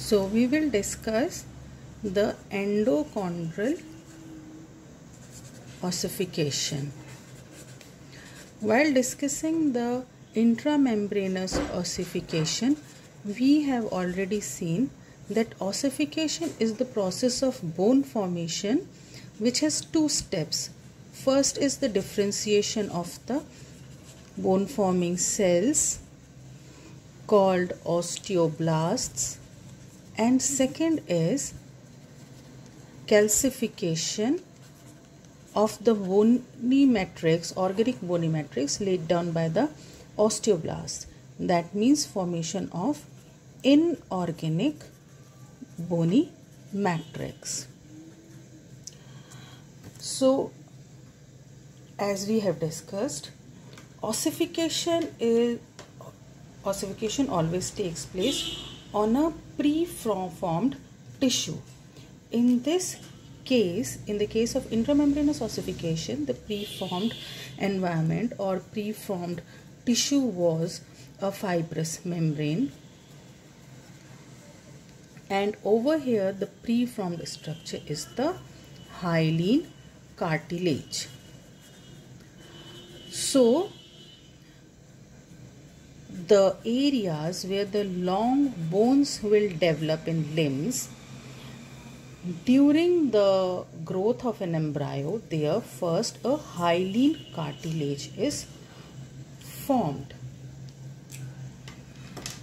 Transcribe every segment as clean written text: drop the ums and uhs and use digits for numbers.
So we will discuss the endochondral ossification. While discussing the intramembranous ossification, we have already seen that ossification is the process of bone formation which has two steps. First is the differentiation of the bone forming cells called osteoblasts, and second is calcification of the bony matrix, organic bony matrix laid down by the osteoblasts. That means formation of inorganic bony matrix. So, as we have discussed, ossification always takes place on a preformed tissue. In this case, in the case of intramembranous ossification, the preformed environment or preformed tissue was a fibrous membrane, and over here the preformed structure is the hyaline cartilage. So the areas where the long bones will develop in limbs during the growth of an embryo, there first a hyaline cartilage is formed.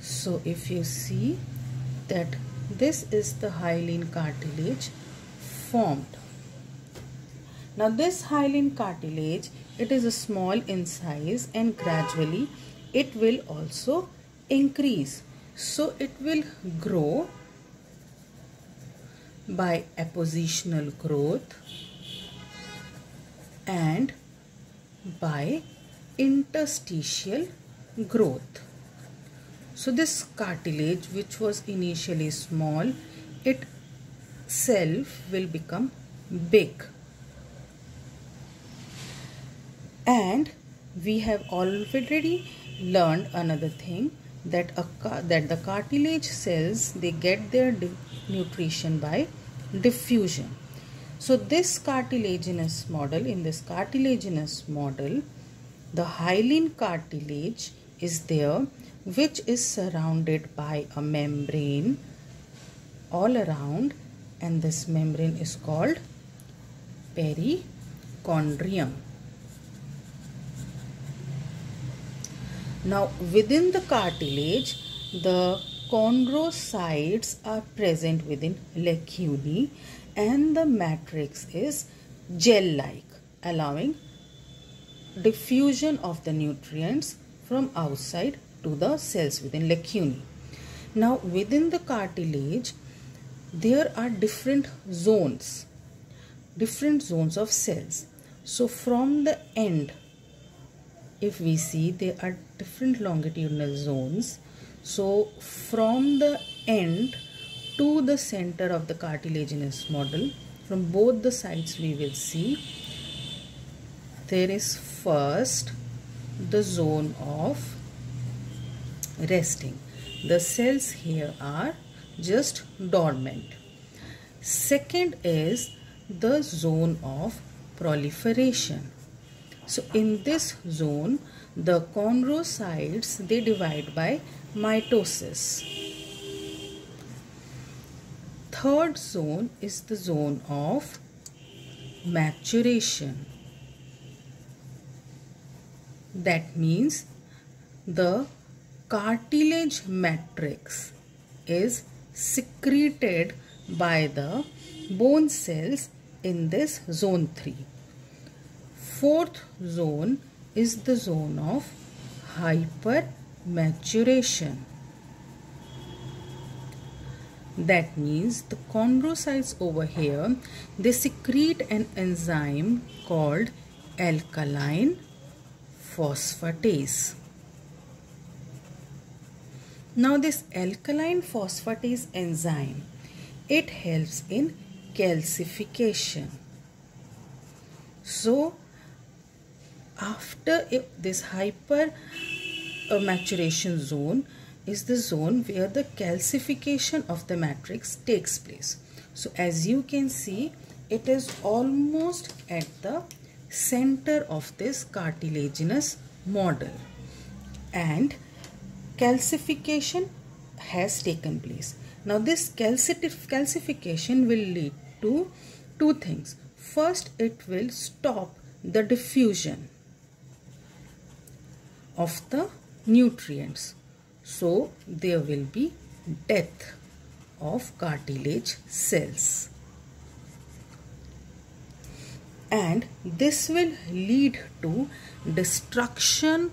So if you see that this is the hyaline cartilage formed. Now this hyaline cartilage, it is small in size and gradually it will also increase. So it will grow by appositional growth and by interstitial growth. So this cartilage, which was initially small, itself will become big. And we have already learned another thing, that the cartilage cells, they get their nutrition by diffusion. So this cartilaginous model, in this cartilaginous model, the hyaline cartilage is there, which is surrounded by a membrane all around, and this membrane is called perichondrium. Now within the cartilage, the chondrocytes are present within lacunae and the matrix is gel-like, allowing diffusion of the nutrients from outside to the cells within lacunae. Now within the cartilage, there are different zones of cells. So from the end, if we see, there are different longitudinal zones. So from the end to the center of the cartilaginous model, from both the sides we will see there is first the zone of resting. The cells here are just dormant. Second is the zone of proliferation. So in this zone, the chondrocytes, they divide by mitosis. Third zone is the zone of maturation. That means the cartilage matrix is secreted by the bone cells in this zone 3. Fourth zone is the zone of hypermaturation. That means the chondrocytes over here, they secrete an enzyme called alkaline phosphatase. Now this alkaline phosphatase enzyme, it helps in calcification. So after this hyper maturation zone, is the zone where the calcification of the matrix takes place. So as you can see, it is almost at the center of this cartilaginous model, and calcification has taken place. Now this calcification will lead to two things. First, it will stop the diffusion of the nutrients. So there will be death of cartilage cells. And this will lead to destruction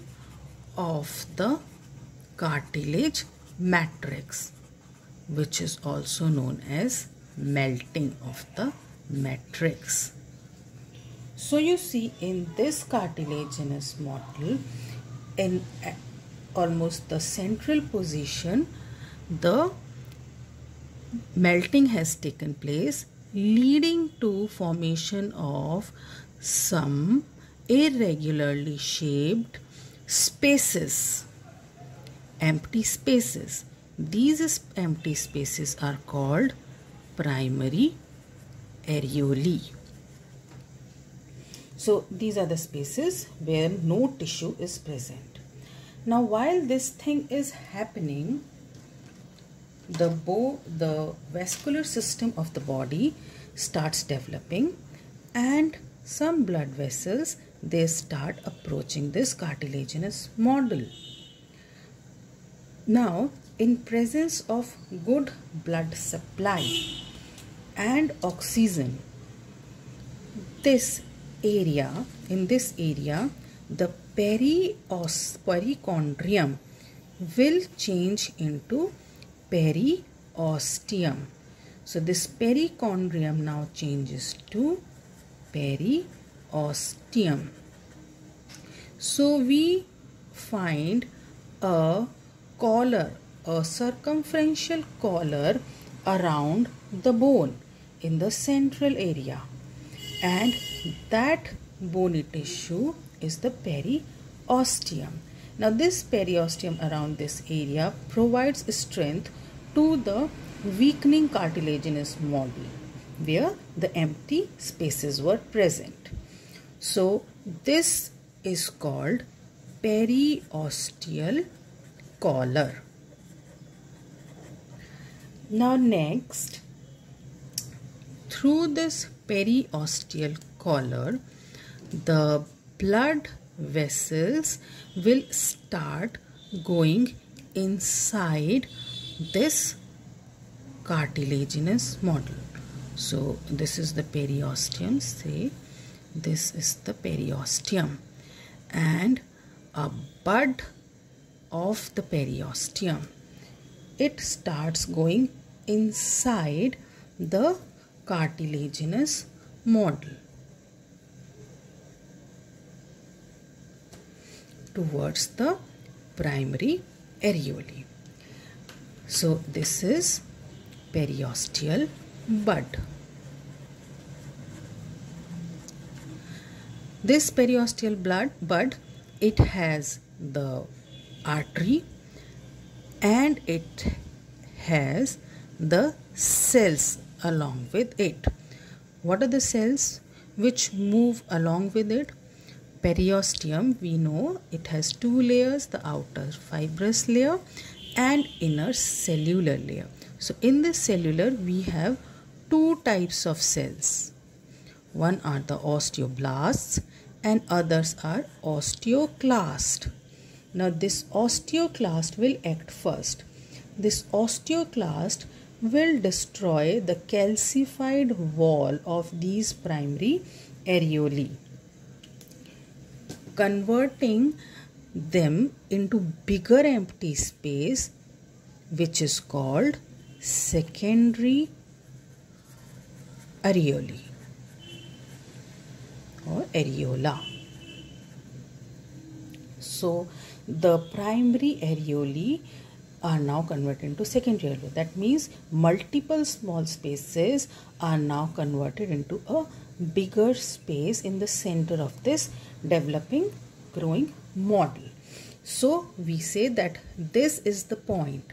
of the cartilage matrix, which is also known as melting of the matrix. So you see, in this cartilaginous model, in almost the central position, the melting has taken place, leading to formation of some irregularly shaped spaces, empty spaces. These empty spaces are called primary areolae. So these are the spaces where no tissue is present. Now while this thing is happening, the vascular system of the body starts developing, and some blood vessels, they start approaching this cartilaginous model. Now, in presence of good blood supply and oxygen, in this area, the perichondrium will change into periosteum. So this perichondrium now changes to periosteum. So we find a collar, a circumferential collar around the bone in the central area, and that bony tissue is the periosteum. Now this periosteum around this area provides strength to the weakening cartilaginous model where the empty spaces were present. So this is called periosteal collar. Now next, through this periosteal collar, the blood vessels will start going inside this cartilaginous model. So this is the periosteum, say this is the periosteum, and a bud of the periosteum, it starts going inside the cartilaginous model towards the primary areolae. So this is periosteal bud. This periosteal bud, it has the artery and it has the cells along with it. What are the cells which move along with it? Periosteum, we know it has two layers, the outer fibrous layer and inner cellular layer. So in this cellular we have two types of cells. One are the osteoblasts and others are osteoclast. Now this osteoclast will act first. This osteoclast will destroy the calcified wall of these primary areolae, converting them into bigger empty space, which is called secondary areolae or areola. So the primary areolae are now converted into secondary areolae. That means multiple small spaces are now converted into a bigger space in the center of this developing growing model. So we say that this is the point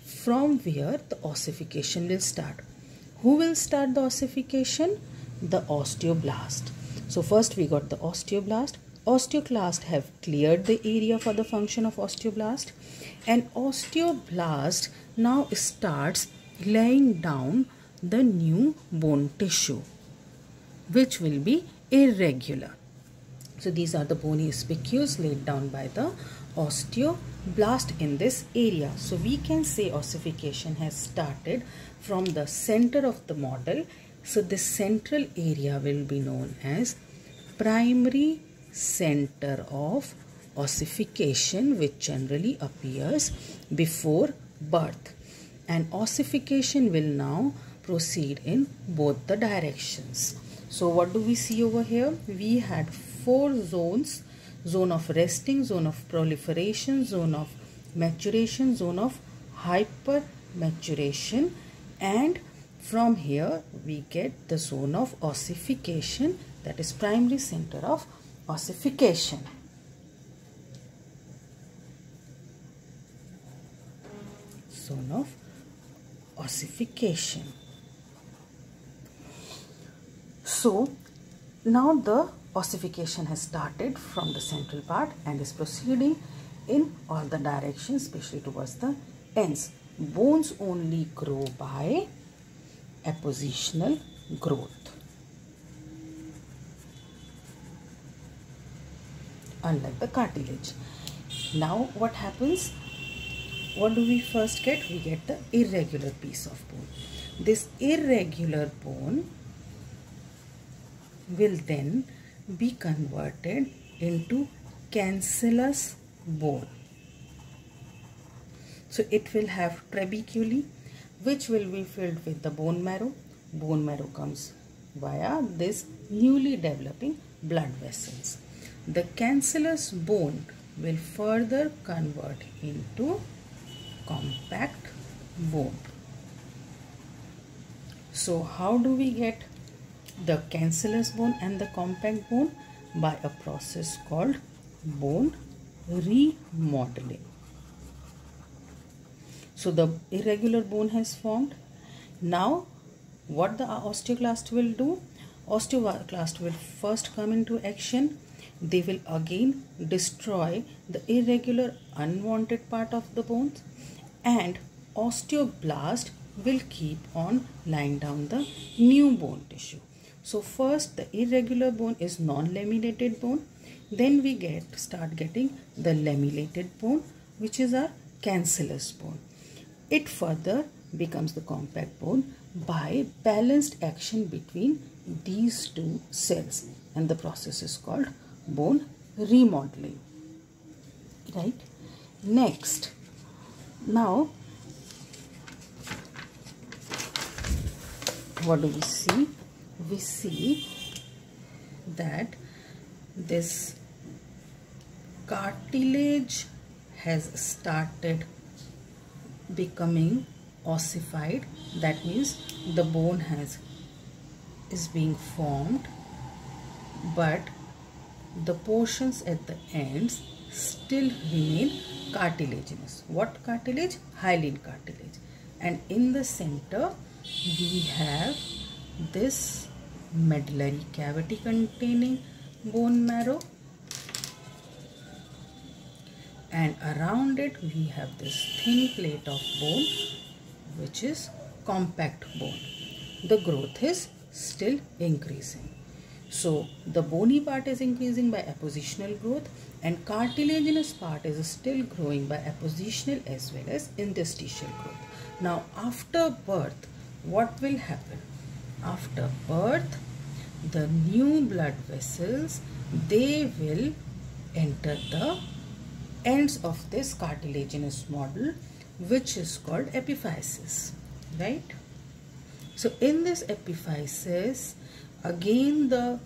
from where the ossification will start. Who will start the ossification? The osteoblast. So first we got the osteoblast. Osteoclast have cleared the area for the function of osteoblast, and osteoblast now starts laying down the new bone tissue, which will be irregular. So these are the bony spicules laid down by the osteoblast in this area. So we can say ossification has started from the center of the model. So this central area will be known as primary center of ossification, which generally appears before birth. And ossification will now proceed in both the directions. So what do we see over here? We had 4 zones: zone of resting, zone of proliferation, zone of maturation, zone of hypermaturation, and from here we get the zone of ossification, that is primary center of ossification. Zone of ossification. So now the ossification has started from the central part and is proceeding in all the directions, especially towards the ends. Bones only grow by appositional growth, unlike the cartilage. Now what happens? What do we first get? We get the irregular piece of bone. This irregular bone will then be converted into cancellous bone. So it will have trabeculae, which will be filled with the bone marrow. Bone marrow comes via this newly developing blood vessels. The cancellous bone will further convert into compact bone. So how do we get the cancellous bone and the compact bone? By a process called bone remodeling. So the irregular bone has formed. Now what the osteoclast will do? Osteoclast will first come into action. They will again destroy the irregular unwanted part of the bones, and osteoblast will keep on laying down the new bone tissue. So first the irregular bone is non-laminated bone, then we start getting the lamellated bone, which is our cancellous bone. It further becomes the compact bone by balanced action between these two cells, and the process is called bone remodeling. Right? Next, now what do we see? We see that this cartilage has started becoming ossified. That means the bone is being formed, but the portions at the ends still remain cartilaginous. What cartilage? Hyaline cartilage. And in the center we have this medullary cavity containing bone marrow, and around it we have this thin plate of bone, which is compact bone. The growth is still increasing. So the bony part is increasing by appositional growth, and cartilaginous part is still growing by appositional as well as interstitial growth. Now after birth, what will happen? After birth, the new blood vessels, they will enter the ends of this cartilaginous model, which is called epiphysis, right? So in this epiphysis, again the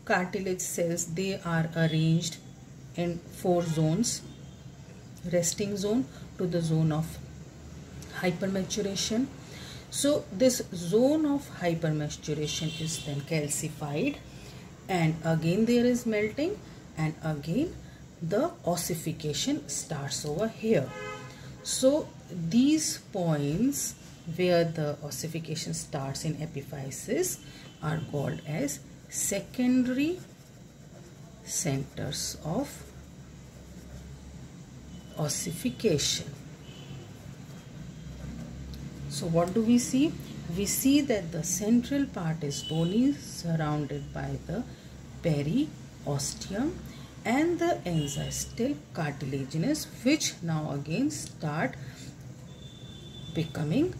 cartilage cells, they are arranged in 4 zones: resting zone to the zone of hypermaturation. So this zone of hypermaturation is then calcified, and again there is melting, and again the ossification starts over here. So these points where the ossification starts in epiphysis are called as secondary centers of ossification. So what do we see? We see that the central part is bony, surrounded by the periosteum, and the ends are still cartilaginous, which now again start becoming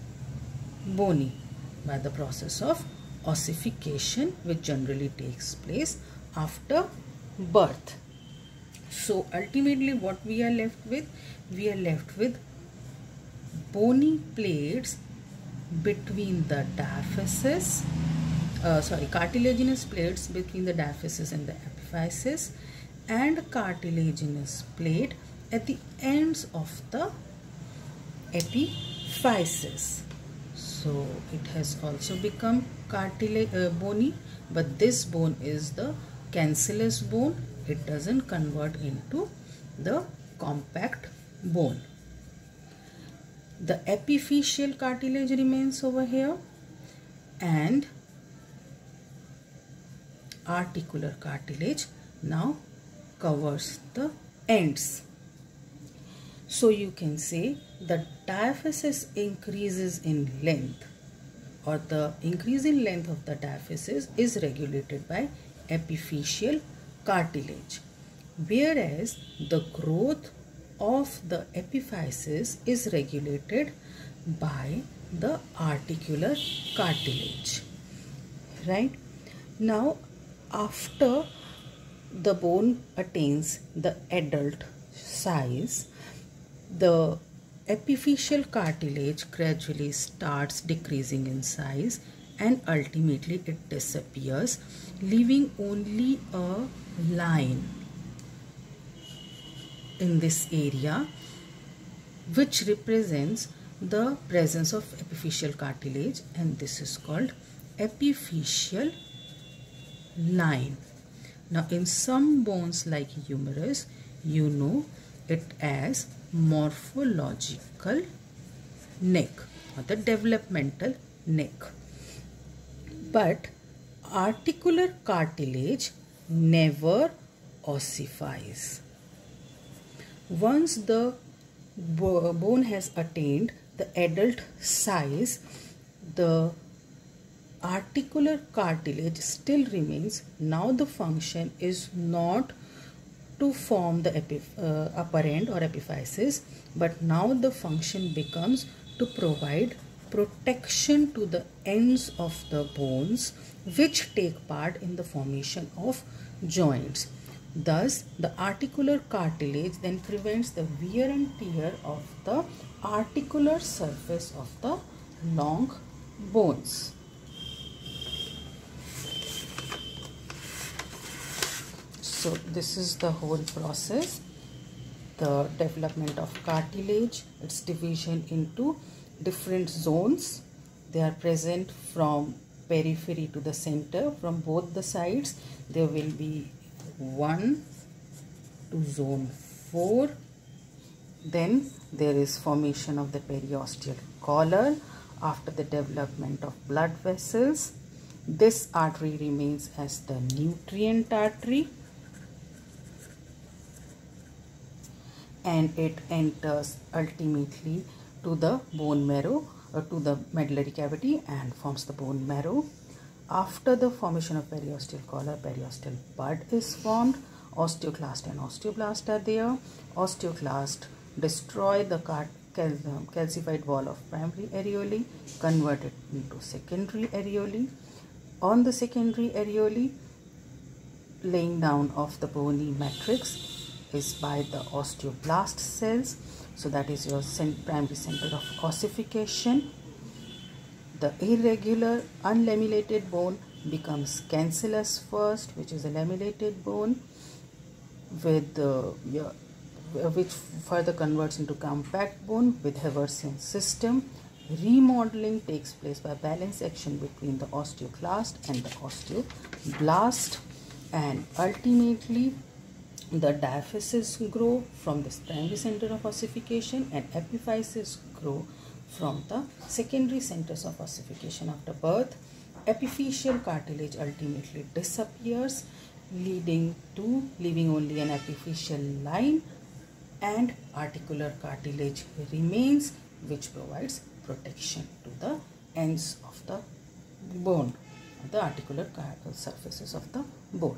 bony by the process of ossification, which generally takes place after birth. So ultimately what we are left with? We are left with bony plates between the diaphysis, cartilaginous plates between the diaphysis and the epiphysis, and cartilaginous plate at the ends of the epiphysis. So it has also become bony, but this bone is the cancellous bone. It doesn't convert into the compact bone. The epiphyseal cartilage remains over here, and articular cartilage now covers the ends. So you can say the diaphysis increases in length, or the increase in length of the diaphysis is regulated by epiphyseal cartilage, whereas the growth of the epiphysis is regulated by the articular cartilage. Right? Now, after the bone attains the adult size, the epiphyseal cartilage gradually starts decreasing in size, and ultimately it disappears, leaving only a line in this area which represents the presence of epiphyseal cartilage, and this is called epiphyseal line. Now in some bones like humerus, you know it as morphological neck or the developmental neck, but articular cartilage never ossifies. Once the bone has attained the adult size, the articular cartilage still remains. Now the function is not to form the upper end or epiphysis, but now the function becomes to provide protection to the ends of the bones which take part in the formation of joints. Thus, the articular cartilage then prevents the wear and tear of the articular surface of the long bones. So this is the whole process, the development of cartilage, its division into different zones. They are present from periphery to the center. From both the sides, there will be 1 to zone 4. Then there is formation of the periosteal collar after the development of blood vessels. This artery remains as the nutrient artery, and it enters ultimately to the bone marrow or to the medullary cavity and forms the bone marrow. After the formation of periosteal collar, periosteal bud is formed. Osteoclast and osteoblast are there. Osteoclast destroy the calcified wall of primary areolae, convert it into secondary areolae. On the secondary areolae, laying down of the bony matrix is by the osteoblast cells. So that is your primary center of ossification. The irregular unlamellated bone becomes cancellous first, which is a lamellated bone, with which further converts into compact bone with Haversian system. Remodeling takes place by balance action between the osteoclast and the osteoblast, and ultimately The diaphyses grow from the primary center of ossification and epiphyses grow from the secondary centers of ossification. After birth, epiphyseal cartilage ultimately disappears, leaving only an epiphyseal line, and articular cartilage remains, which provides protection to the ends of the bone, the articular surfaces of the bone.